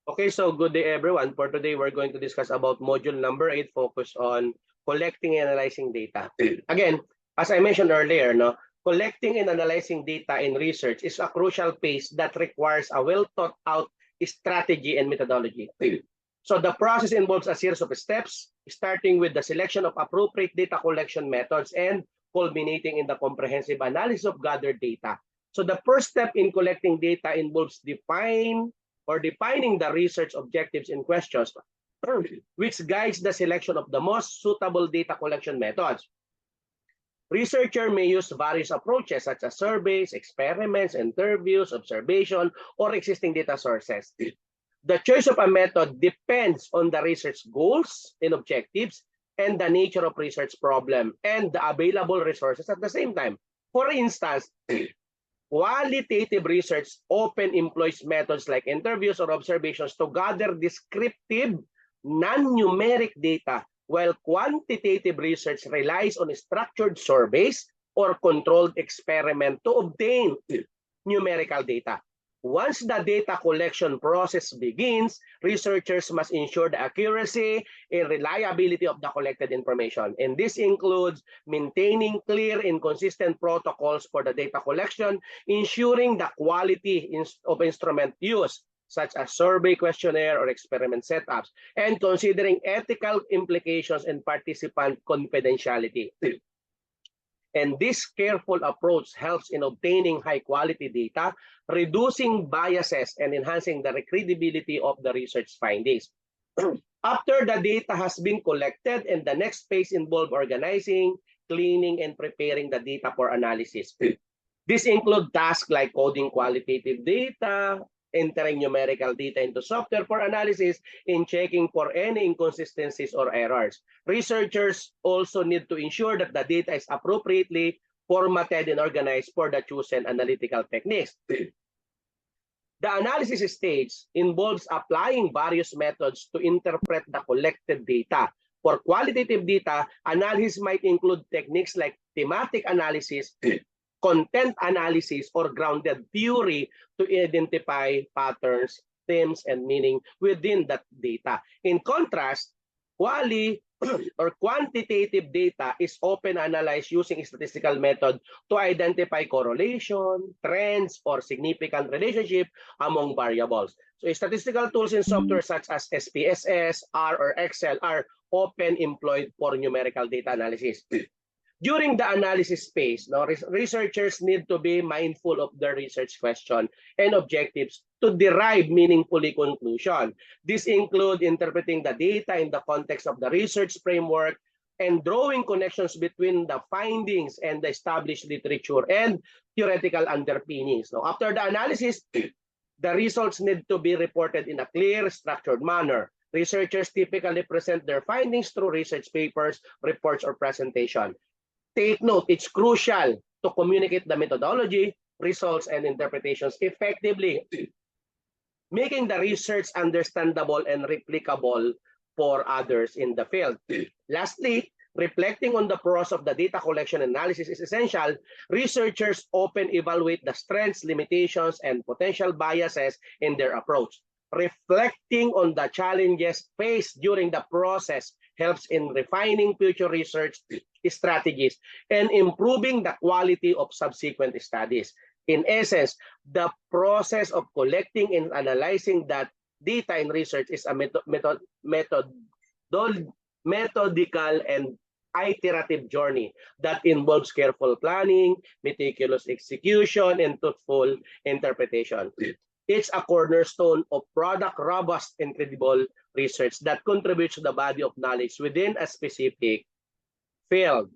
Okay, so good day everyone. For today, we're going to discuss about module number 8, focus on collecting and analyzing data. Again, as I mentioned earlier, collecting and analyzing data in research is a crucial phase that requires a well thought out strategy and methodology. So the process involves a series of steps, starting with the selection of appropriate data collection methods and culminating in the comprehensive analysis of gathered data. So the first step in collecting data involves defining the research objectives in questions, which guides the selection of the most suitable data collection methods. Researchers may use various approaches such as surveys, experiments, interviews, observation, or existing data sources. The choice of a method depends on the research goals and objectives and the nature of research problem and the available resources at the same time. For instance, qualitative research often employs methods like interviews or observations to gather descriptive, non-numeric data, while quantitative research relies on structured surveys or controlled experiments to obtain numerical data. Once the data collection process begins, researchers must ensure the accuracy and reliability of the collected information. And this includes maintaining clear and consistent protocols for the data collection, ensuring the quality of instrument use, such as survey questionnaire or experiment setups, and considering ethical implications and participant confidentiality. And this careful approach helps in obtaining high-quality data, reducing biases, and enhancing the credibility of the research findings. After the data has been collected, and the next phase involves organizing, cleaning, and preparing the data for analysis. This includes tasks like coding qualitative data, entering numerical data into software for analysis, and checking for any inconsistencies or errors. Researchers also need to ensure that the data is appropriately formatted and organized for the chosen analytical techniques. The analysis stage involves applying various methods to interpret the collected data. For qualitative data, analysis might include techniques like thematic analysis, content analysis, or grounded theory to identify patterns, themes, and meaning within that data. In contrast, quantitative data is often analyzed using a statistical method to identify correlation, trends, or significant relationship among variables. So statistical tools in software such as SPSS, R, or Excel are often employed for numerical data analysis. During the analysis phase, researchers need to be mindful of their research question and objectives to derive meaningfully conclusion. This includes interpreting the data in the context of the research framework and drawing connections between the findings and the established literature and theoretical underpinnings. Now, after the analysis, the results need to be reported in a clear, structured manner. Researchers typically present their findings through research papers, reports, or presentation. Take note, it's crucial to communicate the methodology, results, and interpretations effectively, making the research understandable and replicable for others in the field. Lastly, reflecting on the process of the data collection analysis is essential. Researchers often evaluate the strengths, limitations, and potential biases in their approach. Reflecting on the challenges faced during the process helps in refining future research strategies and improving the quality of subsequent studies. In essence, the process of collecting and analyzing that data in research is a methodical and iterative journey that involves careful planning, meticulous execution, and thoughtful interpretation. It's a cornerstone of product robust and credible research that contributes to the body of knowledge within a specific field.